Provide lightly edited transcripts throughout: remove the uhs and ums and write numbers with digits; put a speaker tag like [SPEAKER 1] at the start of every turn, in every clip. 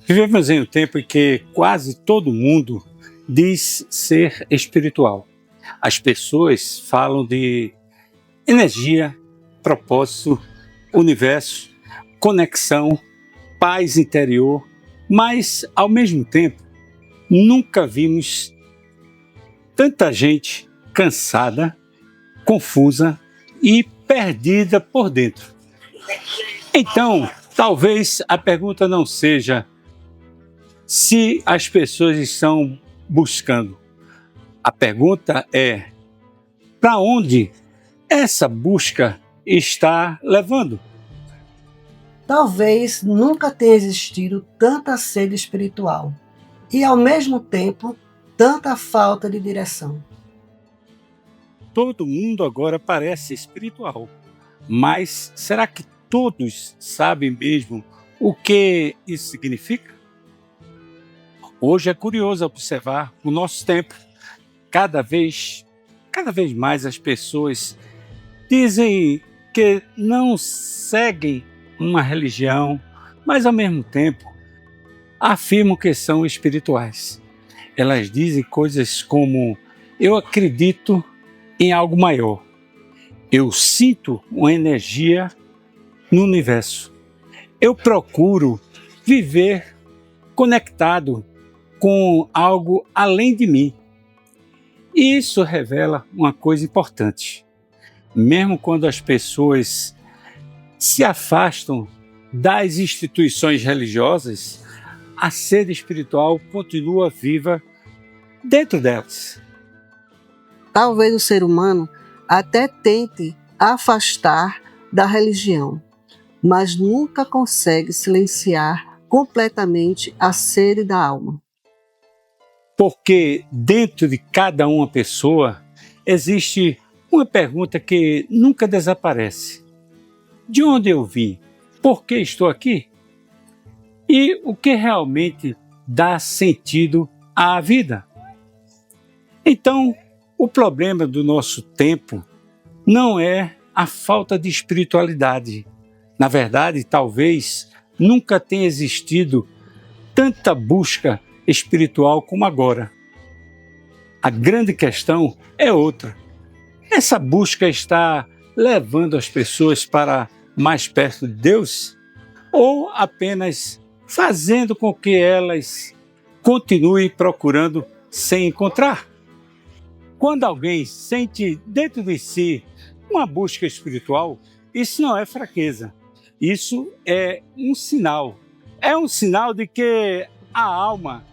[SPEAKER 1] Vivemos em um tempo em que quase todo mundo diz ser espiritual. As pessoas falam de energia, propósito, universo, conexão, paz interior, mas, ao mesmo tempo, nunca vimos tanta gente cansada, confusa e perdida por dentro. Então, talvez a pergunta não seja se as pessoas estão buscando. A pergunta é: para onde essa busca está levando?
[SPEAKER 2] Talvez nunca tenha existido tanta sede espiritual e, ao mesmo tempo, tanta falta de direção.
[SPEAKER 1] Todo mundo agora parece espiritual, mas será que todos sabem mesmo o que isso significa? Hoje é curioso observar o nosso tempo. Cada vez mais as pessoas dizem que não seguem uma religião, mas ao mesmo tempo afirmam que são espirituais. Elas dizem coisas como: eu acredito em algo maior, eu sinto uma energia no universo, eu procuro viver conectado com algo além de mim. E isso revela uma coisa importante. Mesmo quando as pessoas se afastam das instituições religiosas, a sede espiritual continua viva dentro delas.
[SPEAKER 2] Talvez o ser humano até tente afastar da religião, mas nunca consegue silenciar completamente a sede da alma.
[SPEAKER 1] Porque dentro de cada uma pessoa existe uma pergunta que nunca desaparece: de onde eu vim? Por que estou aqui? E o que realmente dá sentido à vida? Então, o problema do nosso tempo não é a falta de espiritualidade. Na verdade, talvez nunca tenha existido tanta busca espiritual como agora. A grande questão é outra. Essa busca está levando as pessoas para mais perto de Deus ou apenas fazendo com que elas continuem procurando sem encontrar? Quando alguém sente dentro de si uma busca espiritual, isso não é fraqueza. Isso é um sinal. É um sinal de que a alma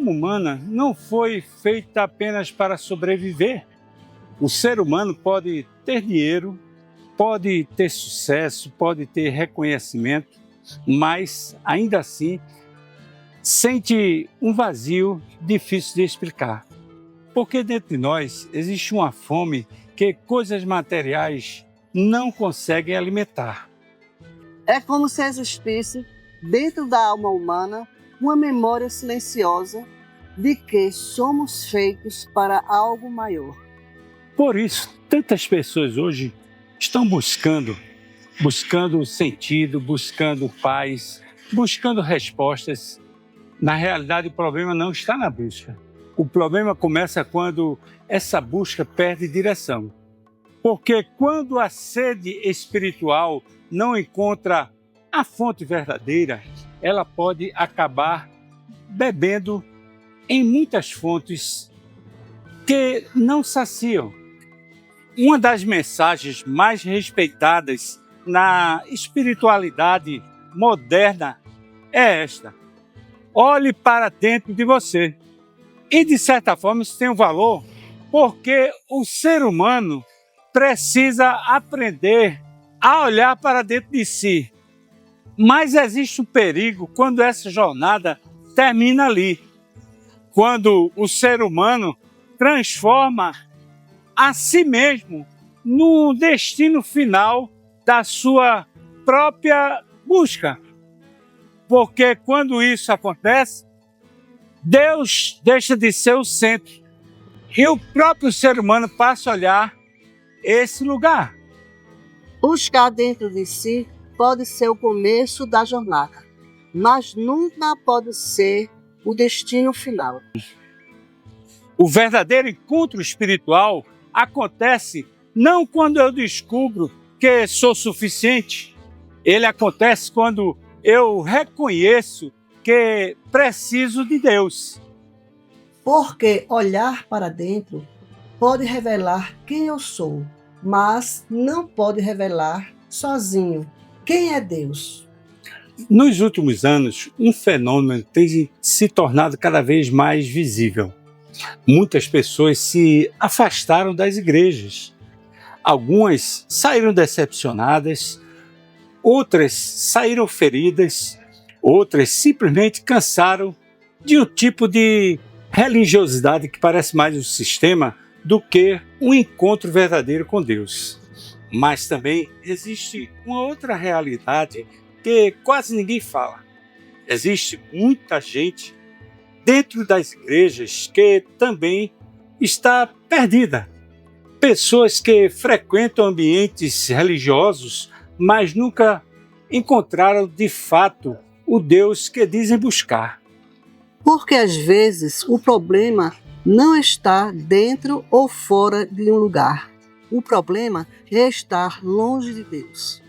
[SPEAKER 1] humana não foi feita apenas para sobreviver. O ser humano pode ter dinheiro, pode ter sucesso, pode ter reconhecimento, mas ainda assim sente um vazio difícil de explicar. Porque dentro de nós existe uma fome que coisas materiais não conseguem alimentar.
[SPEAKER 2] É como se existisse, dentro da alma humana, uma memória silenciosa de que somos feitos para algo maior.
[SPEAKER 1] Por isso, tantas pessoas hoje estão buscando sentido, buscando paz, buscando respostas. Na realidade, o problema não está na busca. O problema começa quando essa busca perde direção. Porque quando a sede espiritual não encontra a fonte verdadeira, ela pode acabar bebendo em muitas fontes que não saciam. Uma das mensagens mais respeitadas na espiritualidade moderna é esta: olhe para dentro de você. E, de certa forma, isso tem um valor, porque o ser humano precisa aprender a olhar para dentro de si. Mas existe um perigo quando essa jornada termina ali. Quando o ser humano transforma a si mesmo no destino final da sua própria busca. Porque quando isso acontece, Deus deixa de ser o centro e o próprio ser humano passa a olhar esse lugar.
[SPEAKER 2] Buscar dentro de si pode ser o começo da jornada, mas nunca pode ser o destino final.
[SPEAKER 1] O verdadeiro encontro espiritual acontece não quando eu descubro que sou suficiente. Ele acontece quando eu reconheço que preciso de Deus.
[SPEAKER 2] Porque olhar para dentro pode revelar quem eu sou, mas não pode revelar sozinho quem é Deus.
[SPEAKER 1] Nos últimos anos, um fenômeno tem se tornado cada vez mais visível. Muitas pessoas se afastaram das igrejas. Algumas saíram decepcionadas, outras saíram feridas, outras simplesmente cansaram de um tipo de religiosidade que parece mais um sistema do que um encontro verdadeiro com Deus. Mas também existe uma outra realidade que quase ninguém fala. Existe muita gente dentro das igrejas que também está perdida. Pessoas que frequentam ambientes religiosos, mas nunca encontraram de fato o Deus que dizem buscar.
[SPEAKER 2] Porque às vezes o problema não está dentro ou fora de um lugar. O problema é estar longe de Deus.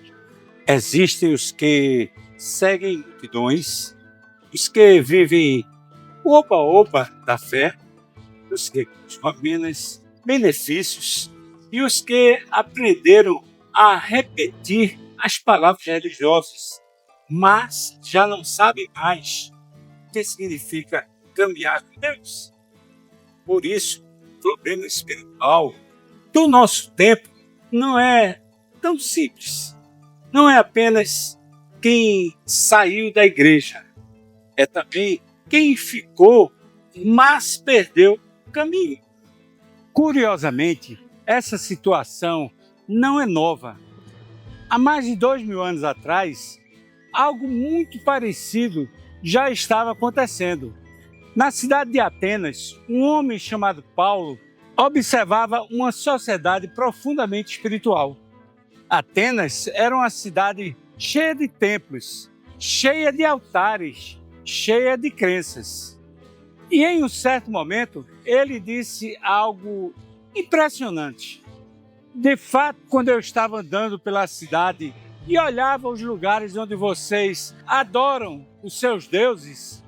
[SPEAKER 1] Existem os que seguem multidões, os que vivem o oba-oba da fé, os que buscam apenas benefícios e os que aprenderam a repetir as palavras religiosas, mas já não sabem mais o que significa caminhar com Deus. Por isso, o problema espiritual do nosso tempo não é tão simples. Não é apenas quem saiu da igreja, é também quem ficou, mas perdeu o caminho. Curiosamente, essa situação não é nova. Há mais de 2000 anos atrás, algo muito parecido já estava acontecendo. Na cidade de Atenas, um homem chamado Paulo observava uma sociedade profundamente espiritual. Atenas era uma cidade cheia de templos, cheia de altares, cheia de crenças. E em um certo momento, ele disse algo impressionante. De fato, quando eu estava andando pela cidade e olhava os lugares onde vocês adoram os seus deuses,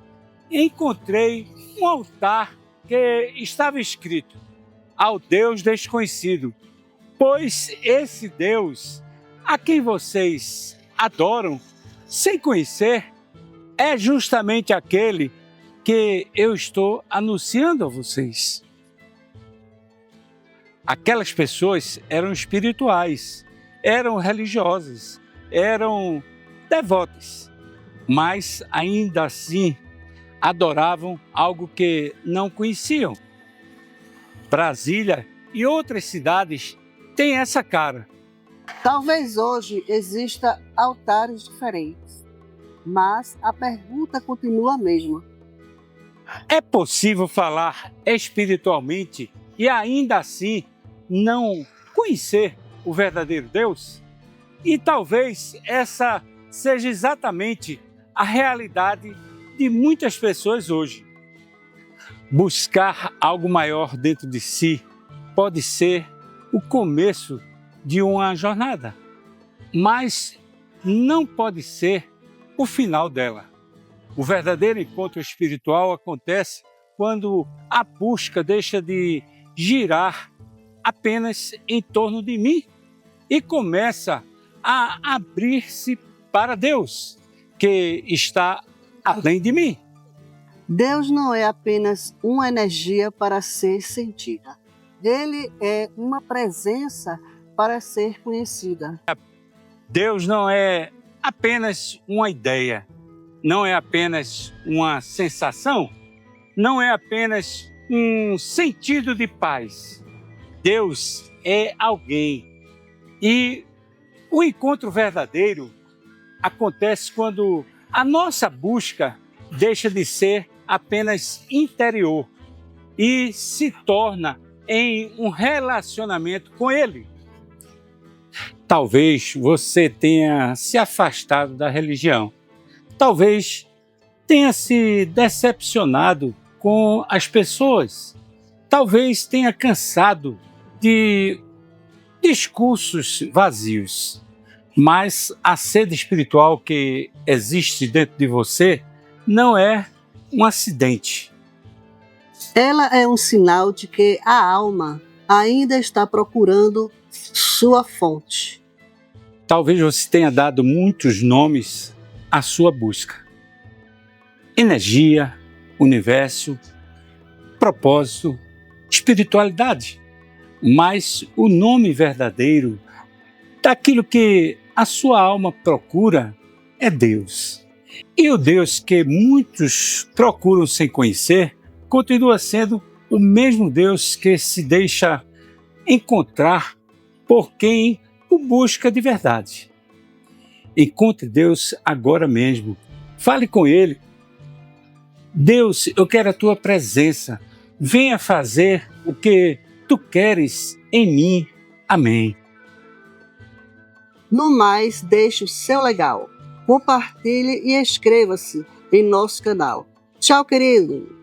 [SPEAKER 1] encontrei um altar que estava escrito: ao Deus desconhecido, pois esse Deus a quem vocês adoram sem conhecer é justamente aquele que eu estou anunciando a vocês. Aquelas pessoas eram espirituais, eram religiosas, eram devotas, mas ainda assim adoravam algo que não conheciam. Brasília e outras cidades têm essa cara.
[SPEAKER 2] Talvez hoje exista altares diferentes, mas a pergunta continua a mesma.
[SPEAKER 1] É possível falar espiritualmente e ainda assim não conhecer o verdadeiro Deus? E talvez essa seja exatamente a realidade de muitas pessoas hoje. Buscar algo maior dentro de si pode ser o começo de uma jornada, mas não pode ser o final dela. O verdadeiro encontro espiritual acontece quando a busca deixa de girar apenas em torno de mim e começa a abrir-se para Deus, que está além de mim.
[SPEAKER 2] Deus não é apenas uma energia para ser sentida. Ele é uma presença para ser conhecida.
[SPEAKER 1] Deus não é apenas uma ideia, não é apenas uma sensação, não é apenas um sentido de paz. Deus é alguém. E o encontro verdadeiro acontece quando a nossa busca deixa de ser apenas interior e se torna em um relacionamento com Ele. Talvez você tenha se afastado da religião. Talvez tenha se decepcionado com as pessoas. Talvez tenha cansado de discursos vazios. Mas a sede espiritual que existe dentro de você não é um acidente.
[SPEAKER 2] Ela é um sinal de que a alma ainda está procurando sua fonte.
[SPEAKER 1] Talvez você tenha dado muitos nomes à sua busca. Energia, universo, propósito, espiritualidade. Mas o nome verdadeiro daquilo que a sua alma procura é Deus. E o Deus que muitos procuram sem conhecer continua sendo o mesmo Deus que se deixa encontrar por quem o busca de verdade. Encontre Deus agora mesmo. Fale com Ele. Deus, eu quero a Tua presença. Venha fazer o que Tu queres em mim. Amém.
[SPEAKER 2] No mais, deixe o seu legal, compartilhe e inscreva-se em nosso canal. Tchau, querido!